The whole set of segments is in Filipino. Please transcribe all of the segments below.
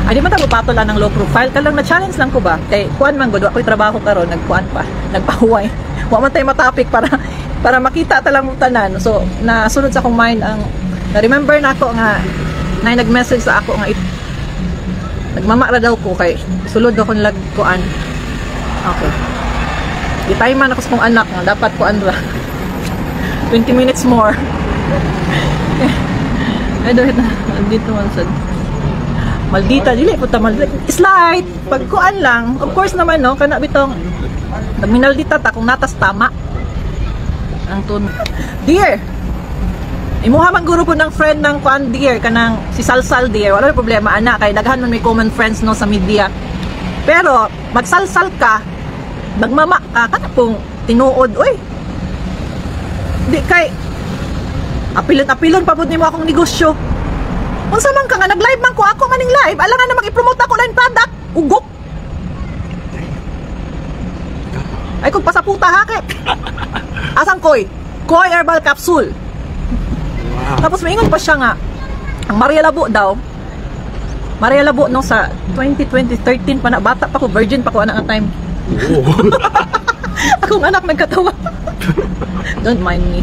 Ay, di man tayo patula ng low profile. Kalang na-challenge lang ko ba? Kay, kuan man, ako'y trabaho karon nagkuan pa. Nagpahuway. Wa man tayo matapik para makita talang tanan. So, nasunod sa akong mind ang, na-remember na ako nga, na nag-message sa ako nga, nagmamara daw ko kay, sulod ako nilag kuan. Okay. Itay man ako sa kong anak nga, dapat kuan ra. 20 minutes more. Ay, dahil na, dito man sa maldita, dili po ta maldita. Slide, pagkuan lang. Of course naman, no, kana bitong nagminaldita ta kung natas tama. Ang tun. Dear, imuha man guro po ng friend ng kuan, dear, kanang si Salsal, dear. Wala na problema, anak, kay daghan man may common friends, no, sa media. Pero, magsalsal ka, magmama ka, kana pong tinuod, uy. Di kay, apilon pa po nimo akong negosyo. Unsa man ka nga nag-live man ko ako maning live, alangan na mag-i-promote ako line product, ugok. Ay kung pasaputa hake. Asang koy? Koy herbal capsule. Wow. Tapos maingon pa siya nga, ang Maria Labo daw. Maria Labo no sa 2013 pa na, bata pa ko, virgin pa ko anak ang time. Oh. Akong anak nagkatawa. Don't mind me.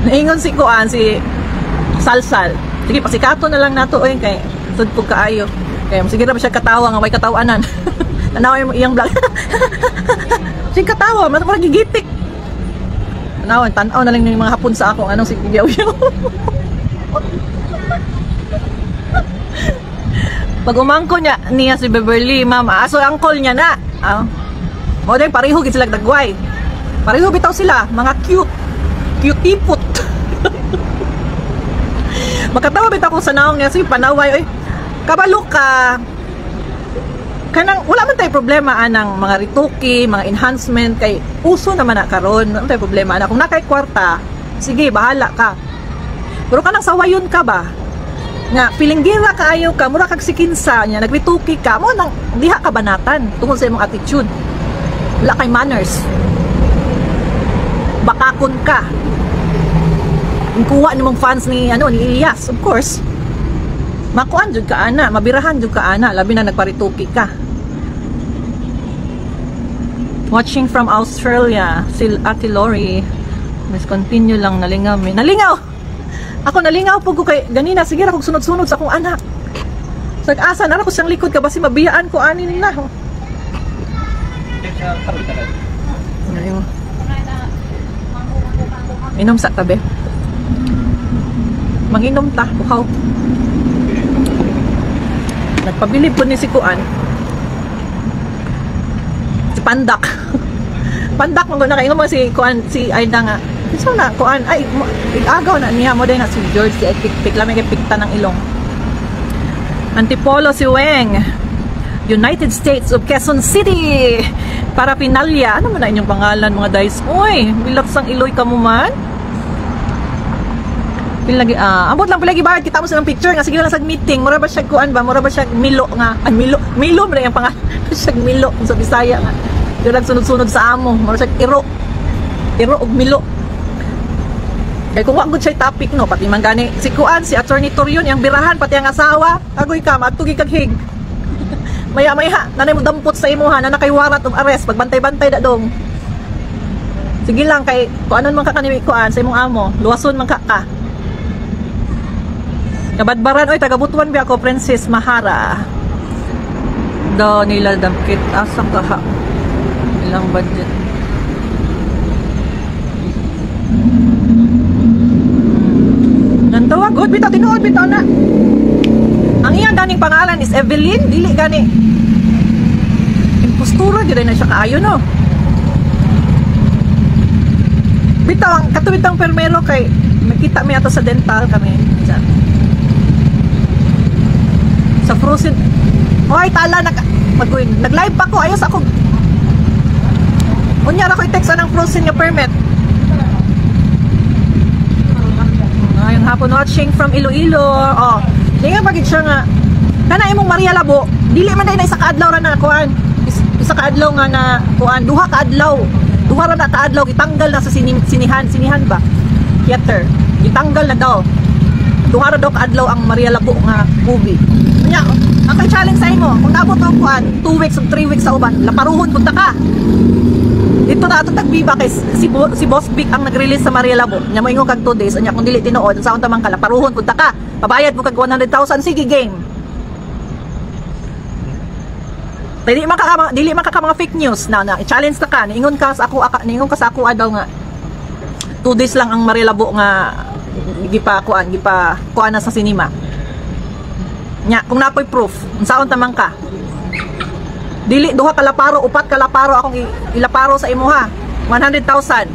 Naingon si Kuan, si Salsal. Sige, pasikato na lang nato oy kay sudpog kaayo. Kaya sige ra ba siya katawa nga may katawanan. Tanaw mo iyang vlog. Sige katawa, mas parang gigitik. Tanaw na lang ng mga hapon sa akong anong si Yaw-Yaw. Pag umangko niya si Beverly, mama, aso angkol niya na. Mo din pareho gid sila dagway. Pareho bitaw sila, mga cute. Cute-tipot. Makatawa bitaw ko sa naong niya, sige panaway, oy. Kabalo ka. Kanang wala man tay problema anang mga rituki, mga enhancement kay uso naman na karon. Wala tay problema ana kung nakay kwarta. Sige, bahala ka. Pero kanang sawayon ka ba? Nga pilinggira kaayo ka, mura kag sikinsa nya, nagrituki ka, mo nang diha ka banatan tungod sa imong attitude. Wala kay manners. Bakakon ka. Ang kuha ni mong fans ni Elias, of course. Makuan jud ka ana, mabirahan jud ka ana, labi na nagparituki ka. Watching from Australia, si Ate Lori. Mas continue lang, nalingaw mi. Nalingaw! Ako nalingaw po ko kay ganina, sige ra kog sunod-sunod sa akong anak. Sag-asa na ko siyang likod ka basi mabiyaan ko ani nila. Inom sa tabi. Manginom ta, uhaw. Nagpabilib po ni si Kuan. Si Pandak. Pandak mo na kayo mo si Kuan, si Aida nga. So na Kuan, ay agaw na niya mo din na si George, si Etik, lamig pikta ng ilong. Antipolo si Weng. United States of Quezon City. Parapinalia. Ano man na inyong pangalan mga guys? Uy, bilat sang iloy ka mo man. Pilagi ambot lang pilagi ba kita mo sa picture nga sige lang sa meeting. Mura ba siya kuan ba? Mura ba siya Milo nga? Ay Milo ba yung pangalan? Siya Milo sa Bisaya nga. Dira sunod-sunod sa amo. Mura siya Iro og Milo. Kay kung wa gud siya topic no, pati man gani si kuan si Attorney Torion yang birahan pati ang asawa. Agoy ka matugi kag hig. Maya-maya nanay mo dampot sa imuha na nakay warrant of arrest pagbantay-bantay da dong. Sige lang kay kung anon man ka kanimi kuan sa imong amo, luwason man ka. Kabadbaran, oy, taga-Butuan ba ako, Princess Mahara. Do nila damkit, asa ka ha? Ilang budget? Nantawa, good, bitaw, tinuod, bitaw na. Ang iyang ganing pangalan is Evelyn, dili gani. Impostura, di na siya kaayo, no? Bitaw, ang katubitang permero kay, nakita may ato sa dental kami. Diyan. Sa Frozen. Hoy, tala nag-live pa ko. Ayos ako. Unya ra ko i-text ng Frozen nga permit. Ayun hapon watching from Iloilo. Oh, di nga pagid siya nga. Kana imong Maria Labo, dili man day na isa ka adlaw ra na kuan. Isa ka adlaw nga na kuan, duha ka adlaw. Duha ra na ka adlaw gitanggal na sa sinihan ba? Theater. Gitanggal na daw. duha ra daw ka adlaw ang Maria Labo nga movie. Nya, ang challenge sa imo, kung naabot og kuan 2 weeks o 3 weeks sa uban, laparuhon punta ka. Dito na ato tagbiba kay si Boss Big ang nag-release sa Maria Labo. Nya mo ingon kag 2 days, nya kung dili tinuod, sa unta man ka laparuhon punta ka. Pabayad mo kag 100,000 sige game. Dili man ka mga fake news na i-challenge ta ka, niingon ka sa ako daw nga 2 days lang ang Maria Labo nga gipa kuan na sa sinima. Nya kung napoy proof, unsaon ta man ka? Dili duha ka laparo, upat ka laparo akong ilaparo sa imo ha. 100,000.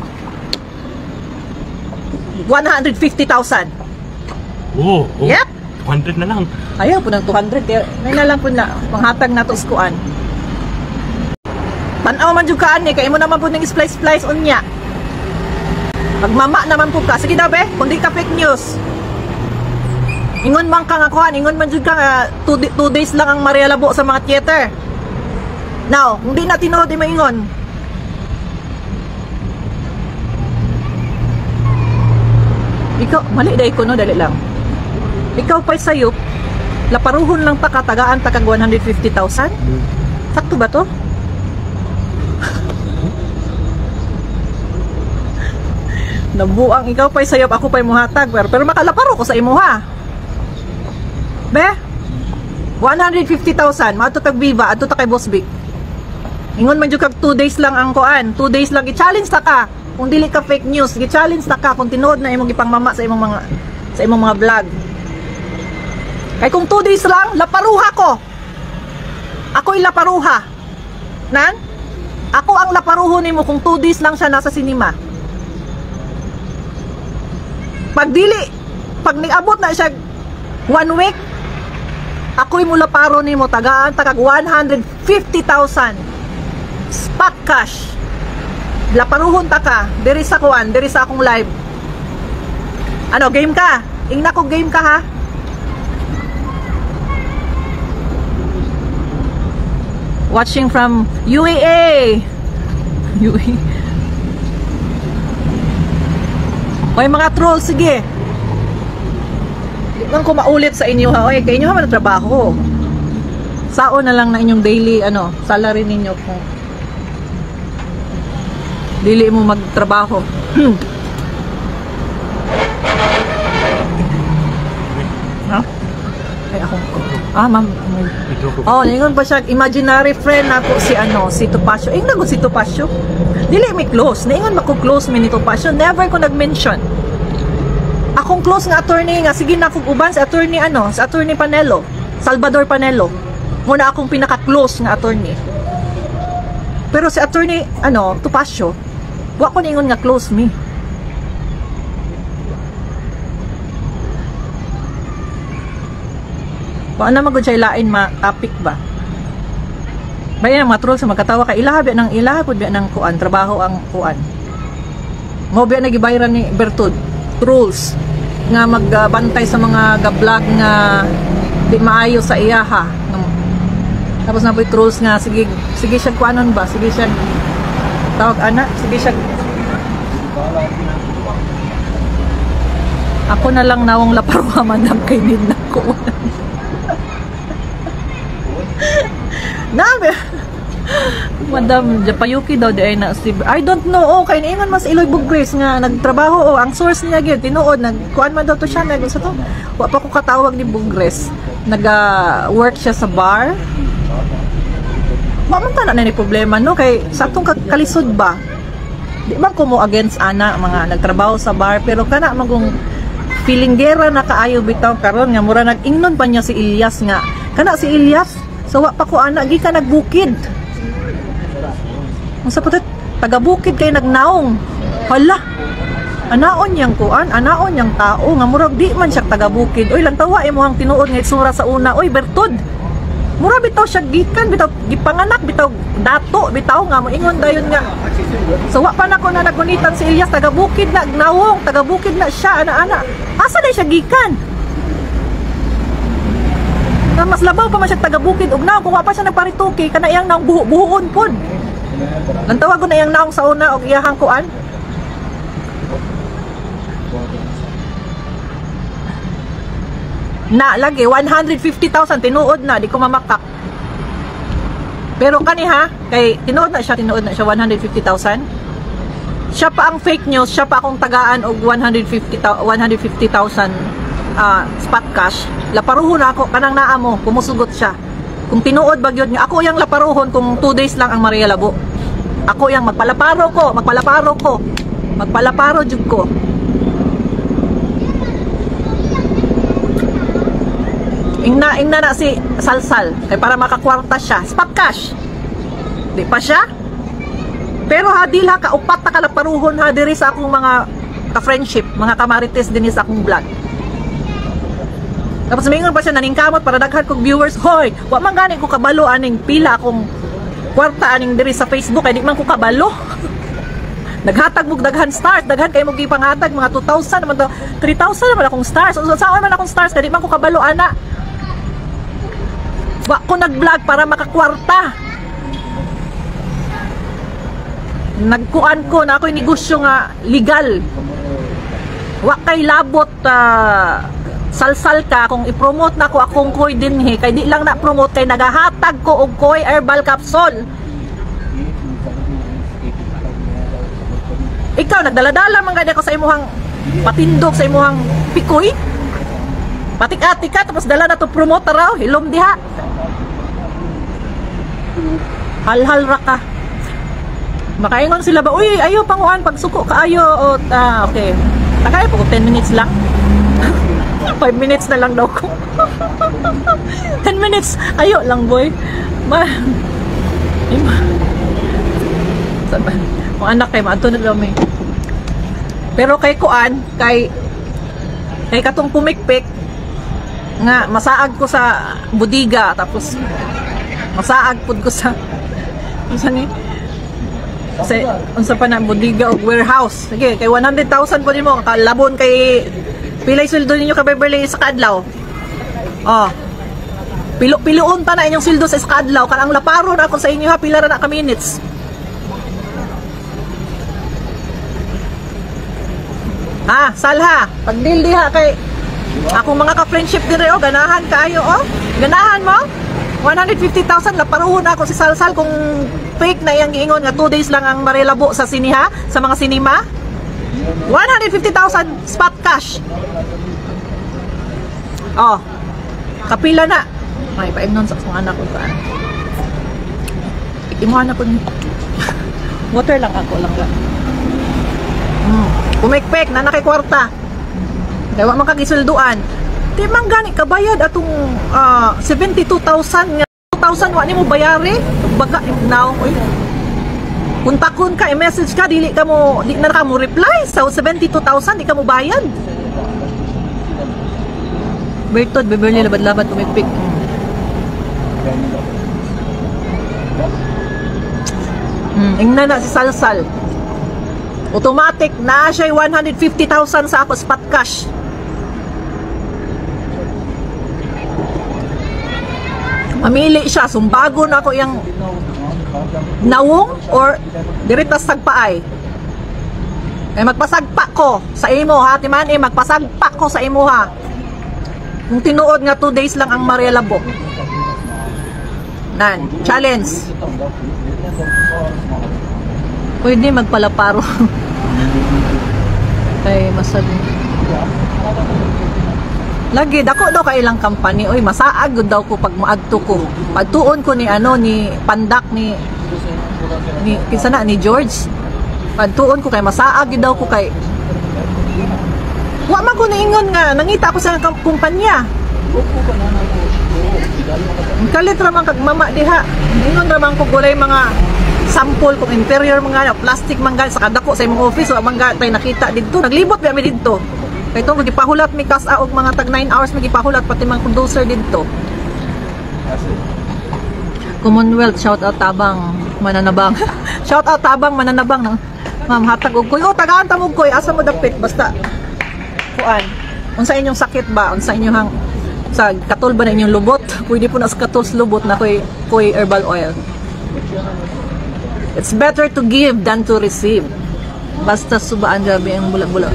150,000. Oh. Yep. 200 na lang. Ayaw po ng 200. May na lang po na panghatag na to skuan. Tanaw man jud kaan ni kay imo naman po ning splice unya. Magmama naman po ka. Sige daw be, kung di ka fake news. Ingon man ka nga kuan, ingon man jud ka nga 2 days lang ang Maria Labo sa mga theater. Now, kung di na tinuod di maingon. Ikaw, mali dahil ko no, dali lang. Ikaw pa'y sayop, laparuhon lang ta katagaan ta kag 150,000? Sakto ba to? Nabuang ikaw pa'y sayop, ako pa'y muhatag. Pero makalaparo ko sa imo ha. Be? 150,000, maato tag Viva, ato ta kay Boss Big. Ingon man jud kag 2 days lang ang kuan, 2 days lang i-challenge ta ka. Kung dili ka fake news, i-challenge ta ka kung tinuod na imong gipangmama sa imong mga vlog. Kay kung 2 days lang, laparuha ko. Ako'y laparuha. Nan? Ako ang laparuho nimo kung 2 days lang siya nasa sinima. Pag niabot na siya 1 week, ako'y mula paro nimo tagaan tagag 150,000 spot cash. Laparuhon ta ka diri sa kuan, diri sa akong live. Ano, game ka? Ingna ko game ka ha. Watching from UAE. UAE. May mga troll, sige. Nang ko maulit sa inyo ha. Oy, kay inyo ha trabaho. Sao na lang na inyong daily salary ninyo kung dili mo magtrabaho. Ha? Ay ako. Ma'am. Oh, ningon pa siya imaginary friend nako si Topacio. Nago si Topacio. Dili mi close. Ningon mako close mi ni Topacio. Never ko nag-mention. Akong close nga attorney nga sige na akong uban sa attorney sa attorney Panelo, Salvador Panelo. Muna akong pinaka-close nga attorney. Pero si attorney Topacio, wa ko ningon nga close me. Wa na magud siya lain ma-topic ba. Bayan mga trolls sa magkatawa ka ilaha pud biya ng kuan trabaho ang kuan. Mo biya nagibayran ni Bertud trolls nga magbantay sa mga ga-vlog nga di maayo sa iya ha. Tapos na boy trolls nga sige siya kuanon ba? Sige siya tawag sige siya. Ako na lang nawong laparuha man lang kay nid nako. Nabe. Madam Japayuki daw di ay na si I don't know kay niingon mas Iloy Bugres nga nagtrabaho ang source niya gyud tinuod nagkuan man daw to siya sa to. Wa pa ko katawag ni Bugres. Work siya sa bar. Wa man ta na ni problema no kay sa atong kalisod ba. Di ba ko mo against mga nagtrabaho sa bar pero kana magong feelinggera na kaayo bitaw karon nga mura nag-ingnon pa niya si Ilyas nga kana si Ilyas so wa pa ko gi ka nagbukid. Unsa putet taga-bukid kay nagnaong. Hala. Anaon yang kuan, anaon yang tao nga murag di man siya taga-bukid. Oy lantawa imong tinuod nga itsura sa una. Oy Bertud. Mura bitaw siya gikan bitaw gipanganak bitaw dato bitaw nga moingon dayon nga. So wa pa na ko na nagunitan si Ilyas taga-bukid na gnawong, taga-bukid na siya ana-ana. Asa na siya gikan? Na mas labaw pa man siya taga-bukid ug naong kung wa pa siya nagparituki kana iyang naong buhuon pod. Nang tawag ko na iyang naong sa una og iyahang kuan. Na lagi 150,000 tinuod na, di ko mamakak. Pero kaniha kay tinuod na siya 150,000. Siya pa ang fake news, siya pa akong tagaan og 150,000 spot cash. Laparuhon ako kanang naa mo, kumusugot siya. Kung tinuod bagyod nga ako yang laparuhon kung 2 days lang ang Maria Labo. Ako yang magpalaparo jud ko. Ingna na si Salsal kay para makakwarta siya. Spot cash. Di pa siya? Pero hadila ka upat na kalaparuhon ha diri sa akong mga ka-friendship, mga kamarites din sa akong vlog. Tapos mingon pa siya naningkamot para daghan kog viewers. Hoy, wa man gani ko kabalo aning pila akong kwarta aning diri sa Facebook kay di man ko kabalo. Naghatag mog daghan stars, daghan kay mog ipanghatag mga 2,000 naman to, 3,000 naman akong stars. Saan man akong stars kay di man ko kabalo ana. Wa ko nag-vlog para makakwarta. Nagkuan ko na ako'y negosyo nga legal. Wa kay labot salsal ka kung i-promote na ko akong koy dinhi kay di lang na promote kay nagahatag ko og koy herbal capsule. Ikaw nagdaladala man gani ako sa imuhang patindog sa imuhang pikoy. Patik-atik ka tapos dala na to promote raw hilom diha. Hal-hal ra ka. Makaingon sila ba, uy, ayo panguan pagsuko kaayo o okay. Takay po 10 minutes lang. 5 minutes na lang daw ko. 10 minutes, ayo lang boy. Kung anak kay maadto na kami. Pero kay kuan, kay katong pumikpik nga masaag ko sa budiga tapos masaag pud ko sa unsa ni unsa pa na budiga o warehouse. Sige, kay 100,000 po din mo kalabon kay pilay sweldo ninyo ka Beverly sa kadlaw. Oh. Pilo-piloon pa na inyong sweldo sa kadlaw kan ang laparo na ako sa inyo ha pila ra na ka minutes. Salha, pagdil diha kay akong mga ka-friendship dire o ganahan kaayo o. Ganahan mo? 150,000 laparuhon ako si Salsal kung fake na iyang giingon nga 2 days lang ang marilabo sa siniha, sa mga sinima. 150,000 spot cash. Oh. Kapila na. May paimnon sa akong anak ko ka. Imuhan ako ni. Water lang ako lang. Pumikpik na nakikwarta. Kaya wa man kagisulduan. Di man gani kabayad atong 72,000 nga 2,000 wa nimo bayari baga now oy. Kuntakon ka i-message ka di na ka mo reply sa 72,000 di ka mo bayad. Bertod Beverly labad-labad pumikpik. Ingna na si Salsal. Automatic na siya 150,000 sa ako spot cash. Mamili siya, sumbago na ako yung nawong or diritas sagpaay. Eh magpasagpa ko sa imo ha, timan magpasagpa ko sa imo ha. Kung tinuod nga 2 days lang ang Maria Labo. Nan, challenge. Pwede magpalaparo. Kay masabi. Lagi dako daw kay ilang company oy masaag gud daw ko pag maadto ko. Pagtuon ko ni ni Pandak ni kinsa na ni George. Pagtuon ko kay masaag gud daw ko kay wa man ko niingon nga nangita ko sa kumpanya. Kalit ra man kag mama diha. Ingon ra man ko gulay mga sample kung interior mga plastic mangga sa kadako sa imong office wa mangga tay nakita didto naglibot ba mi didto. Kay itong magipahulat mi kas og mga tag 9 hours magipahulat pati mga producer dito. Commonwealth shout out Tabang Mananabang. Shout out Tabang Mananabang. Ma'am hatag og koy. Tagaan ta mo koy asa mo dapit basta. Kuan. Unsa inyong sakit ba? Unsa inyong sa katol ba na inyong lubot? Pwede po na sa katol lubot na koy herbal oil. It's better to give than to receive. Basta subaan grabe ang bula-bula.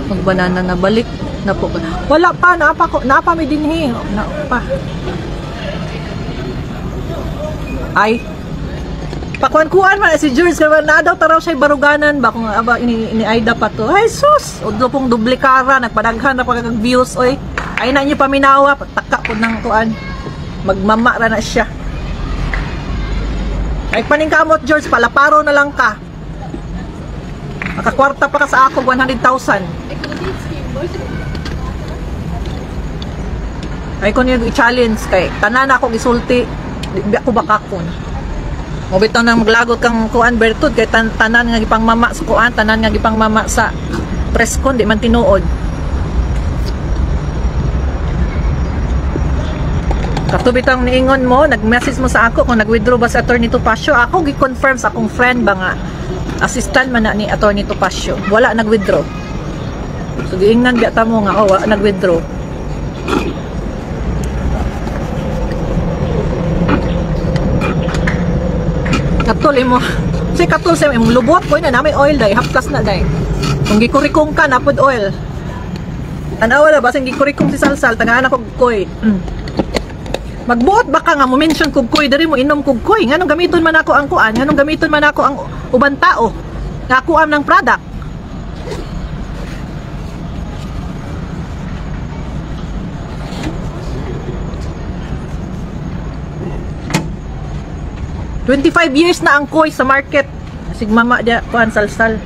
Magbanana na balik Napo. Wala pa, naapa mi dinhi. Naapa. Ay. Pakuan-kuan man si George kaya na daw taraw siya baruganan ba kung aba ini Aida pa to. Ay sus, udlo pong duplikara nagpadaghan na pagkag views oy. Ay na niyo paminawa, taka po ng kuan. Magmama ra na siya. Ay paningkamot George, palaparo na lang ka. Makakwarta pa ka sa ako 100,000. Ay kun yung i-challenge kay tanan ako gisulti, di ako bakakon. Mo bitaw nang maglagot kang kuan bertud kay tanan nga gipang mama sa kuan, tanan nga gipang mama sa preskon di man tinuod. Kato bitang niingon mo, nag-message mo sa ako kung nag-withdraw ba sa Attorney Topacio. Ako gi-confirm sa akong friend ba nga assistant man na ni Attorney Topacio. Wala nag-withdraw. So giingnan biya ta mo nga wala nag-withdraw. Katul mo. Si katul sa imong lubot ko na may oil dai, hapkas na dai. Kung gikurikong ka napod oil. Tanawa la basing gikurikong si Salsal tagaan ako koy. Magbuot baka nga mo mention kog koy diri mo inom kog koy. Nganong gamiton man ako ang kuan, nganong gamiton man ako ang uban tao. Nga kuan ng product. $25 years na ang koy sa market. Sig mama dia kuan Salsal.